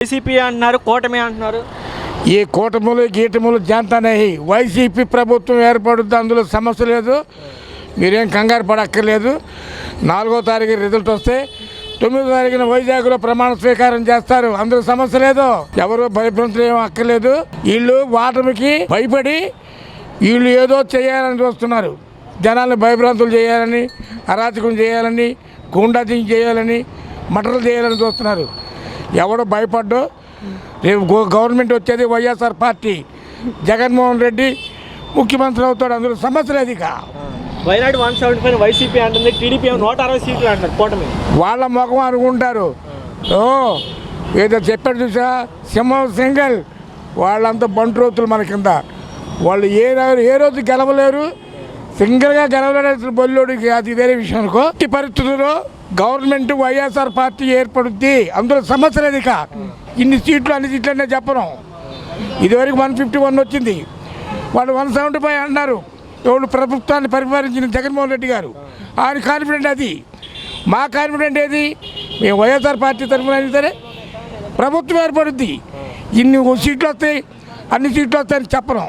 YCP అంటున్నారు, కూటమి అంటున్నారు. ఈ కూటములు గీటములు జంతనేహి వైసీపీ ప్రభుత్వం ఏర్పడుద్ది, అందులో సమస్య లేదు, మీరేం కంగారు పడక్కర్లేదు. 4వ తారీఖు రిజల్ట్ వస్తే 9వ తారీఖున వైజాగ్లో ప్రమాణ స్వీకారం చేస్తారు, అందులో సమస్య లేదు. ఎవరు భయభ్రాంతులు ఏం అక్కర్లేదు. వీళ్ళు వాటమికి భయపడి వీళ్ళు ఏదో చేయాలని చూస్తున్నారు. జనాలను భయభ్రాంతులు చేయాలని, అరాచకం చేయాలని, గూండాజింగ్ చేయాలని, మటలు చేయాలని చూస్తున్నారు. ఎవడో భయపడ్డో. రేపు గవర్నమెంట్ వచ్చేది వైఎస్ఆర్ పార్టీ, జగన్మోహన్ రెడ్డి ముఖ్యమంత్రి అవుతాడు, అందులో సమస్య లేదు. ఇక వైనాడు 175 వైసీపీ అంటుంది, టీడీపీ 160 సీట్లు అంటారు కూటమి. వాళ్ళ ముఖం అనుకుంటారు. ఏదో చెప్పాడు చూసా, సింహం సింగల్, వాళ్ళంతా బంట్రోతులు మన కింద. వాళ్ళు ఏ రోజు గెలవలేరు, సింగిల్గా గెలవలేడు బొల్లోడికి, అది వేరే విషయం అనుకో. ఈ పరిస్థితుల్లో గవర్నమెంట్ వైఎస్ఆర్ పార్టీ ఏర్పడుద్ది, అందులో సమస్య లేదు. ఇక ఇన్ని సీట్లు అన్ని సీట్లు అనే చెప్పను. ఇదివరకు 151 వచ్చింది, వాళ్ళు 175 అన్నారు. ఎవరు ప్రభుత్వాన్ని పరిపాలించిన జగన్మోహన్ రెడ్డి గారు, ఆయన కాన్ఫిడెంట్. అది మా కాన్ఫిడెంట్ ఏది, మేము వైఎస్ఆర్ పార్టీ తరఫున అయినా సరే ప్రభుత్వం ఏర్పడుద్ది. ఇన్ని సీట్లు వస్తాయి, అన్ని సీట్లు వస్తాయని చెప్పను.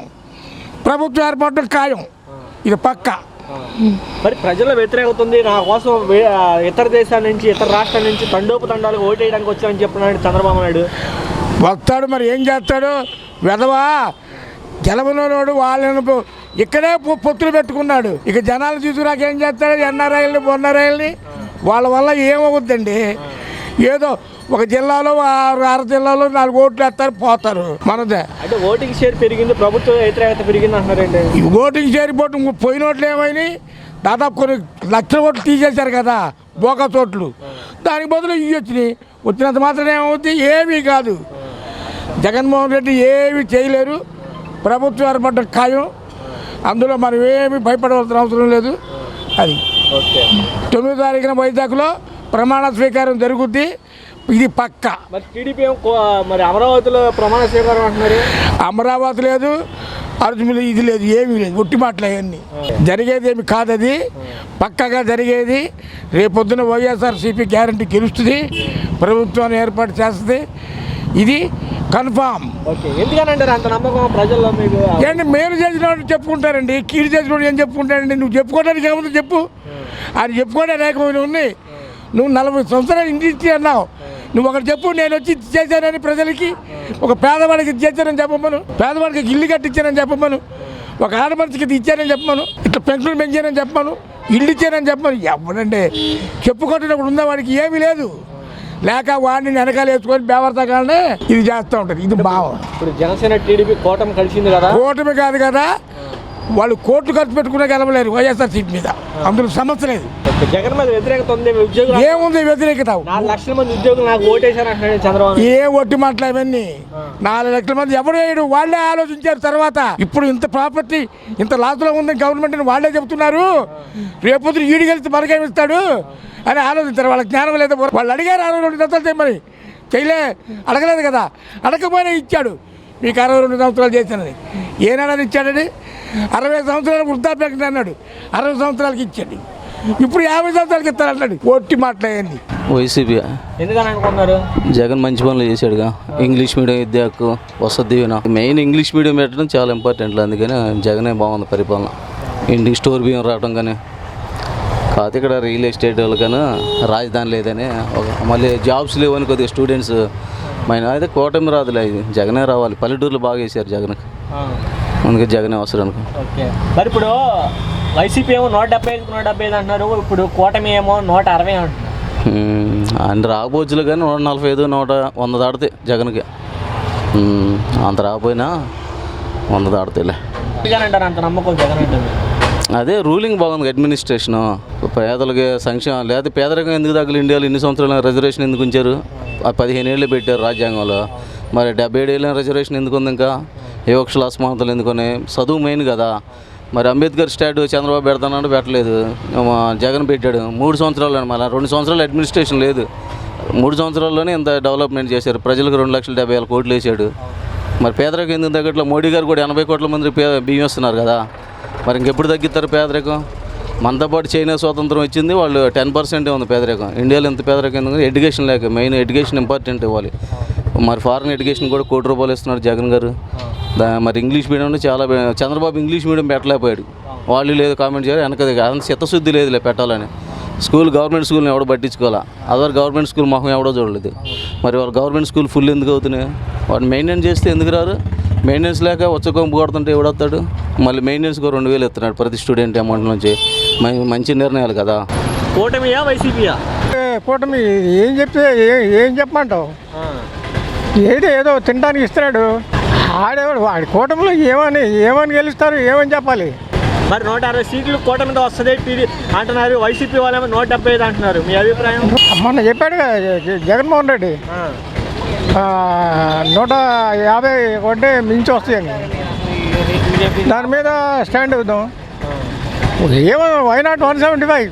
ప్రభుత్వం ఏర్పడడం ఖాయం, ఇది పక్క. మరి ప్రజల వ్యతిరేకత ఉంది, నా కోసం ఇతర దేశాల నుంచి, ఇతర రాష్ట్రాల నుంచి తండోపతండాలకు ఓటేయడానికి వచ్చామని చెప్పినాడు చంద్రబాబు నాయుడు. వస్తాడు, మరి ఏం చేస్తాడు? వెధవా గెలవనోడు వాళ్ళని ఇక్కడే పొత్తులు పెట్టుకున్నాడు. ఇక జనాలు తీసుకురాక ఏం చేస్తాడు? ఎన్ఆర్ఐల్ని బొన్నరైల్ని వాళ్ళ వల్ల ఏమవుద్దండి? ఏదో ఒక జిల్లాలో 6 జిల్లాలో 4 ఓట్లు వేస్తారు, పోతారు. మనదే అంటే ఓటింగ్ షేర్ పెరిగింది, ప్రభుత్వ వ్యతిరేకత పెరిగింది అంటున్నారండి. ఈ ఓటింగ్ షేర్ పోయిన ఓట్లు ఏమైనాయి? దాదాపు కొన్ని లక్షల ఓట్లు తీసేశారు కదా, బోకస్ ఓట్లు. దానికి బదులు ఇవి వచ్చినాయి. వచ్చినంత మాత్రం ఏమవుద్ది? ఏమీ కాదు. జగన్మోహన్ రెడ్డి ఏమీ చేయలేరు, ప్రభుత్వం ఏర్పడ్డ ఖాయం, అందులో మనం ఏమీ భయపడవలసిన అవసరం లేదు. అది 9వ తారీఖున వైజాగ్లో ప్రమాణ స్వీకారం జరుగుద్ది, ఇది పక్క. మరి టీడీపీ మరి అమరావతిలో ప్రమాణ స్వీకారం అంటున్నారు. అమరావతి లేదు, అర్జునులు ఇది లేదు, ఏమీ లేదు, ఒట్టి మాటలు అవన్నీ. జరిగేది ఏమి కాదు, అది పక్కగా జరిగేది. రేపొద్దున వైఎస్ఆర్సీపీ గ్యారంటీ గెలుస్తుంది, ప్రభుత్వాన్ని ఏర్పాటు చేస్తుంది, ఇది కన్ఫామ్. ఎందుకనంటారు అంత నమ్మకం ప్రజల్లో మీకు? ఏంటి మేలు చేసిన వాడు చెప్పుకుంటారండి, కీడు చేసిన వాడు ఏం చెప్పుకుంటారండి? నువ్వు చెప్పుకోవడానికి ఏముందో చెప్పు. ఆయన చెప్పుకోవడానికి ఏమైనా ఉన్నాయి? నువ్వు 40 సంవత్సరాలు ఇంటి అన్నావు, నువ్వు ఒకటి చెప్పు, నేను వచ్చి చేశానని ప్రజలకి. ఒక పేదవాడికి ఇది చేశానని చెప్పమను, పేదవాడికి ఇల్లు కట్టించానని చెప్పమను, ఒక ఆడమనిషికి ఇది ఇచ్చానని చెప్పమను, ఇట్లా పెన్షన్ పెంచానని చెప్పమను, ఇల్లు ఇచ్చానని చెప్పమను. ఎవడండి చెప్పుకుంటున్నప్పుడు ఉందా? వాడికి ఏమీ లేదు. లేక వాడిని వెనకాల వేసుకొని బేవర్తగానే ఇది చేస్తూ ఉంటుంది. ఇది భావం. ఇప్పుడు జనసేన టీడీపీ కూటమి కలిసింది కదా. కూటమి కాదు కదా, వాళ్ళు కోట్లు ఖర్చు పెట్టుకునే గెలవలేరు వైఎస్ఆర్ సీట్ మీద, అందులో సమస్య లేదు. జగన్ మీద వ్యతిరేకత ఉంది, ఉద్యోగులు ఏముంది వ్యతిరేకత? 4 లక్షల మంది ఉద్యోగులు నాకు ఓటేశారు అంటున్నాడు చంద్రబాబు. ఏ ఒట్టి మాటలు ఇవన్నీ? 4 లక్షల మంది ఎవరు వేయడు, వాళ్ళే ఆలోచించారు. తర్వాత ఇప్పుడు ఇంత ప్రాపర్టీ ఇంత లాస్లో ఉందని గవర్నమెంట్ వాళ్ళే చెబుతున్నారు. రేపొద్దు ఈడు గెలిస్తే మనకేమిస్తాడు అని ఆలోచించారు. వాళ్ళకి జ్ఞానం లేదు. వాళ్ళు అడిగారు 62 సంవత్సరాలు చేయమని, చేయలే, అడగలేదు కదా. అడగకపోయినా ఇచ్చాడు, మీకు 62 సంవత్సరాలు చేశానని. ఏనాడని ఇచ్చాడని? 60 సంవత్సరాలు వృద్ధాప్యం అన్నాడు, 60 సంవత్సరాలకి ఇచ్చాడు. ఇప్పుడు 50 సంవత్సరాలకి ఇస్తారన్నాడు. ఒట్టి మాట్లాడండి. వైసీపీ ఎందుకని అనుకున్నారు? జగన్ మంచి పనులు చేశాడుగా. ఇంగ్లీష్ మీడియం విద్యకు Vasathi Deevena, main English medium పెట్టడం చాలా ఇంపార్టెంట్. అందుకని జగనే బాగుంది పరిపాలన. ఇంటికి స్టోర్ బియ్యం రావడం కానీ, కాకపోతే ఇక్కడ రియల్ ఎస్టేట్ వాళ్ళకైనా రాజధాని లేదని, మళ్ళీ జాబ్స్ లేవని కొద్దిగా స్టూడెంట్స్ అయితే కూటమి రాదులే, ఇది జగనే రావాలి. పల్లెటూరులో బాగా చేశారు జగన్కి, అందుకే జగనే అవసరం అనుకో. ఓకే, మరి ఇప్పుడు వైసీపీ ఏమో 175 అంటున్నారు, ఇప్పుడు కూటమి ఏమో 160 అంటున్నారు. ఆయన రాకపోవచ్చులే కానీ 145, 100 దాడితే జగన్కి. అంత రాకపోయినా 100 దాడితేలే. అంటారు అంత నమ్మకం జగన్ అంటే? అదే రూలింగ్ బాగుంది, అడ్మినిస్ట్రేషను. పేదలకి సంక్షేమం లేదా, పేదరికం ఎందుకు తగ్గలు? ఇండియాలో ఇన్ని సంవత్సరాలు రిజర్వేషన్ ఎందుకు ఉంచారు? 15 ఏళ్ళు పెట్టారు రాజ్యాంగంలో. మరి 77 ఏళ్ళ రిజర్వేషన్ ఎందుకు ఉంది? ఇంకా వివక్షల అసమానతలు ఎందుకని? చదువు మెయిన్ కదా. మరి అంబేద్కర్ స్టాట్యూ చంద్రబాబు పెడతానంటే పెట్టలేదు, జగన్ పెట్టాడు. 3 సంవత్సరాలు అని, మళ్ళీ 2 సంవత్సరాలు అడ్మినిస్ట్రేషన్ లేదు. 3 సంవత్సరాల్లోనే ఇంత డెవలప్మెంట్ చేశారు. ప్రజలకు 2,70,000 కోట్లు వేసాడు. మరి పేదరికం ఎందుకు తగ్గట్లో? మోడీ గారు కూడా 80 కోట్ల మంది బియ్యం ఇస్తున్నారు కదా. మరి ఇంకెప్పుడు తగ్గిస్తారు పేదరికం? మనతో పాటు చైనా స్వాతంత్రం వచ్చింది, వాళ్ళు 10% ఉంది పేదరికం. ఇండియాలో ఎంత పేదరికం ఎందుకంటే ఎడ్యుకేషన్ లేక, మెయిన్ ఎడ్యుకేషన్ ఇంపార్టెంట్ ఇవ్వాలి. మరి ఫారెన్ ఎడ్యుకేషన్ కూడా ₹1 కోటి ఇస్తున్నారు జగన్ గారు. మరి ఇంగ్లీష్ మీడియం అంటే చాలా చంద్రబాబు ఇంగ్లీష్ మీడియం పెట్టలేకపోయాడు. వాళ్ళు లేదు కామెంట్ చేయాలి వెనక అంత చిత్తశుద్ధి లేదులే పెట్టాలని. గవర్నమెంట్ స్కూల్ని ఎవడో పట్టించుకోవాలా, అదర్ గవర్నమెంట్ స్కూల్ మొహం ఎవడో చూడలేదు. మరి వాళ్ళు గవర్నమెంట్ స్కూల్ ఫుల్ ఎందుకు అవుతున్నాయి? వాడు మెయింటైన్ చేస్తే ఎందుకు రారు? మెయింటెనెన్స్ లేక వచ్చకొంపు కొడుతుంటే ఎవడొస్తాడు? మళ్ళీ మెయింటెనెన్స్కి 2,000 ఇస్తున్నాడు ప్రతి స్టూడెంట్ అమౌంట్ నుంచి. మంచి నిర్ణయాలు కదా. కూటమియా వైసీపీయా? కూటమి ఏం చెప్తే ఏం చెప్పమంటావు? ఏదో తినడానికి ఇస్తున్నాడు. ఆడేవాడు వాడి కూటమిలో ఏమని గెలుస్తారు, ఏమని చెప్పాలి? మరి 160 సీట్లు కూటమితో వస్తుంది అంటున్నారు. వైసీపీ వాళ్ళేమో 175 అంటున్నారు. మీ అభిప్రాయం? మొన్న చెప్పాడు జగన్మోహన్ రెడ్డి 150 మించి వస్తాయని. దాని మీద స్టాండ్ అవుతాం. ఏమో వైనాట్ 175.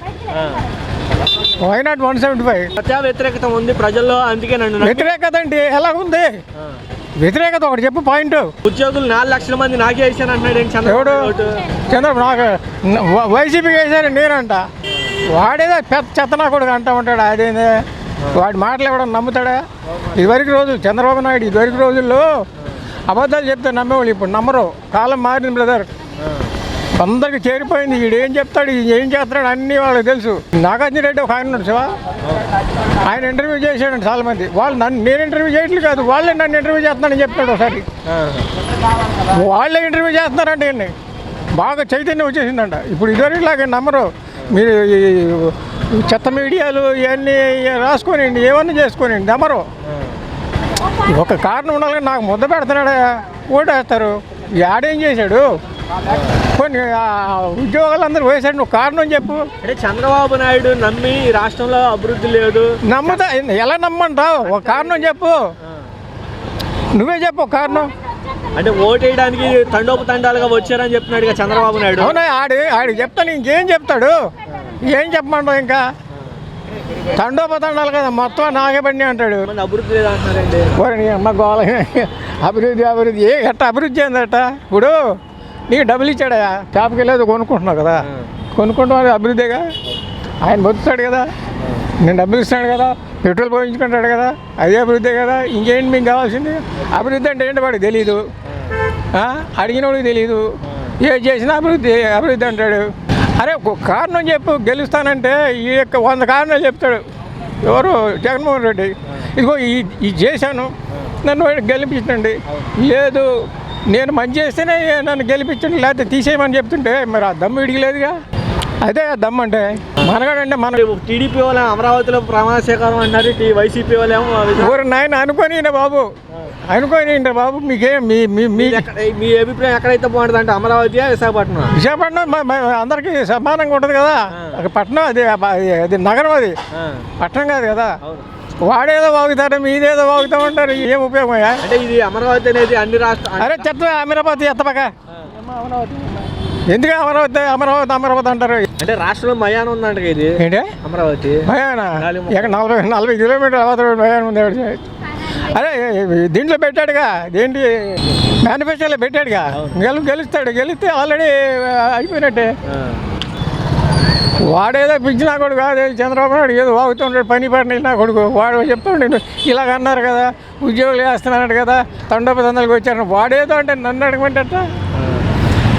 వైనాట్ 175. సత్య వ్యతిరేకత ఉంది ప్రజల్లో, అందుకే నన్ను వ్యతిరేకత అంటే ఎలా ఉంది? వ్యతిరేకత ఒకటి చెప్పు పాయింట్. ఉద్యోగులు 4 లక్షల మంది నాకే వేసాను అంటున్నాడు. ఎవడు? చంద్రబాబు నాకు వైసీపీకి వేసాను నేనంట. వాడేదో పెద్ద చెత్తనా కూడా అంటూ ఉంటాడు. అదేంది వాడి మాటలు ఎవడన్నా నమ్ముతాడా? ఇదివరకు రోజులు చంద్రబాబు నాయుడు ఇదివరకు రోజుల్లో అబద్ధాలు చెప్తే నమ్మేవాళ్ళు, ఇప్పుడు నమ్మరు. కాలం మారింది బ్రదర్. అందరికి చేరిపోయింది. వీడు ఏం చెప్తాడు, ఏం చేస్తున్నాడు అన్నీ వాళ్ళకి తెలుసు. నాగార్జున రెడ్డి ఒక ఆయన ఉన్నాడు శివ, ఆయన ఇంటర్వ్యూ చేశాడు చాలామంది. వాళ్ళు నేను ఇంటర్వ్యూ చేయట్లేదు కాదు, వాళ్ళే నన్ను ఇంటర్వ్యూ చేస్తున్నాడని చెప్తాడు ఒకసారి. వాళ్ళే ఇంటర్వ్యూ చేస్తున్నారంటే ఏంటి, బాగా చైతన్యం వచ్చేసిందంట. ఇప్పుడు ఇదివరకులాగా నమ్మరు. మీరు చెత్త మీడియాలు ఇవన్నీ రాసుకొని ఏమన్నా చేసుకొని నమ్మరు. ఒక కారణం ఉండాలి. నాకు ముద్ద పెడుతున్నాడా, ఓటేస్తారు. ఆడేం చేశాడు? కొన్ని ఉద్యోగాలందరూ వేసాడు. నువ్వు కారణం చెప్పు. అంటే చంద్రబాబు నాయుడు నమ్మి రాష్ట్రంలో అభివృద్ధి లేదు. నమ్ముతా ఎలా నమ్మంటావు? ఒక కారణం చెప్పు. నువ్వే చెప్పు ఒక కారణం. అంటే ఓటేయడానికి తండోపతండాలుగా వచ్చారని చెప్తున్నాడు ఇక చంద్రబాబు నాయుడు. అవునా? ఆడి చెప్తాను. ఇంకేం చెప్తాడు? ఏం చెప్పమంటావు? ఇంకా తండోపతండాలు కదా, మొత్తం నాకే పడినా అంటాడు. అభివృద్ధి లేదు అంటున్నారండి. అమ్మ గోళ అభివృద్ధి ఎట్ట అభివృద్ధి అయిందట? ఇప్పుడు నీకు డబ్బులు ఇచ్చాడా? షాప్కి వెళ్ళేది కొనుక్కుంటున్నావు కదా, కొనుక్కుంటాం అభివృద్ధిగా. ఆయన బతుకుతాడు కదా, నేను డబ్బులు ఇస్తాడు కదా, పెట్రోల్ పోయించుకుంటాడు కదా, అదే అభివృద్ధి కదా. ఇంకేంటి మీకు కావాల్సింది? అభివృద్ధి అంటే ఏంటి వాడికి తెలీదు, అడిగినోడికి తెలీదు. ఏది చేసినా అభివృద్ధి అంటాడు. అరే కారణం చెప్పు. గెలుస్తానంటే ఈ యొక్క 100 కారణాలు చెప్తాడు. ఎవరు? జగన్మోహన్ రెడ్డి. ఇదిగో ఇది చేశాను, నన్ను గెలిపించండి. లేదు నేను మంచి చేస్తేనే నన్ను గెలిపించండి, లేకపోతే తీసేయమని చెప్తుంటే మరి ఆ దమ్ము ఇడికి లేదుగా. అదే ఆ దమ్ము అంటే మనగాడంటే మన టీడీపీ వాళ్ళ అమరావతిలో ప్రమాణ స్వీకారం అంటారు, వైసీపీ వాళ్ళేమో ఎవరు నాయన అనుకోని బాబు, అనుకోని బాబు. మీకేం మీ అభిప్రాయం ఎక్కడైతే బాగుంటుంది అంటే అమరావతి, విశాఖపట్నం? విశాఖపట్నం అందరికీ సమానంగా ఉంటుంది కదా. పట్టణం అది నగరం, అది పట్టణం కాదు కదా. వాడేదో వాగుతాడు, మీదేదో వాగుతామంటారు. ఏం ఉపయోగం? అంటే ఇది అమరావతి అనేది అన్ని రాష్ట్రాలు. అరే చెత్త అమరావతి ఎత్తపక. ఎందుకు అమరావతి అంటారు? అంటే రాష్ట్రంలో మయానం ఉందంట ఇది. ఏంటి అమరావతి మయానా? 40 కిలోమీటర్లు అవతల మయానం ఉంది. అరే దీంట్లో పెట్టాడుగా, ఏంటి మేనిఫెస్టోలో పెట్టాడుగా. గెలుస్తాడు, గెలిస్తే ఆల్రెడీ అయిపోయినట్టే. వాడేదో పిచ్చినా కొడుకు కాదు చంద్రబాబు నాయుడు. ఏదో వాగుతుంటాడు, పని నా కొడుకు. వాడు చెప్తాడు ఇలాగ అన్నారు కదా, ఉద్యోగులు వేస్తున్నాడు కదా, తండోపతందాలకు వచ్చారు. వాడేదో అంటే నన్ను అడగమంటే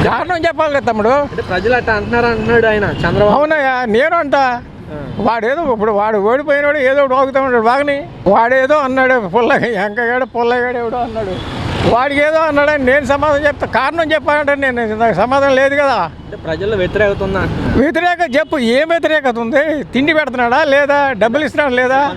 కారణం చెప్పాలి కదా తమ్ముడు. ప్రజలు అట్లా అంటున్నాడు ఆయన చంద్రబాబు. అవునయ్యా, నేను అంట. వాడేదో ఇప్పుడు వాడు ఓడిపోయినాడు, ఏదో ఒకటి వాగుతూ ఉంటాడు. బాగానే వాడేదో అన్నాడు, ఎంకగాడు పొల్లగాడు ఎవడో అన్నాడు. వాడికి ఏదో అన్నాడని నేను సమాధానం చెప్తా. కారణం చెప్పాలంటే నేను నాకు సమాధానం లేదు కదా. ప్రజల్లో వ్యతిరేకత ఉందా? వ్యతిరేకత చెప్పు. ఏం వ్యతిరేకత ఉంది? తిండి పెడుతున్నాడా లేదా? డబ్బులు ఇస్తున్నాడా లేదా?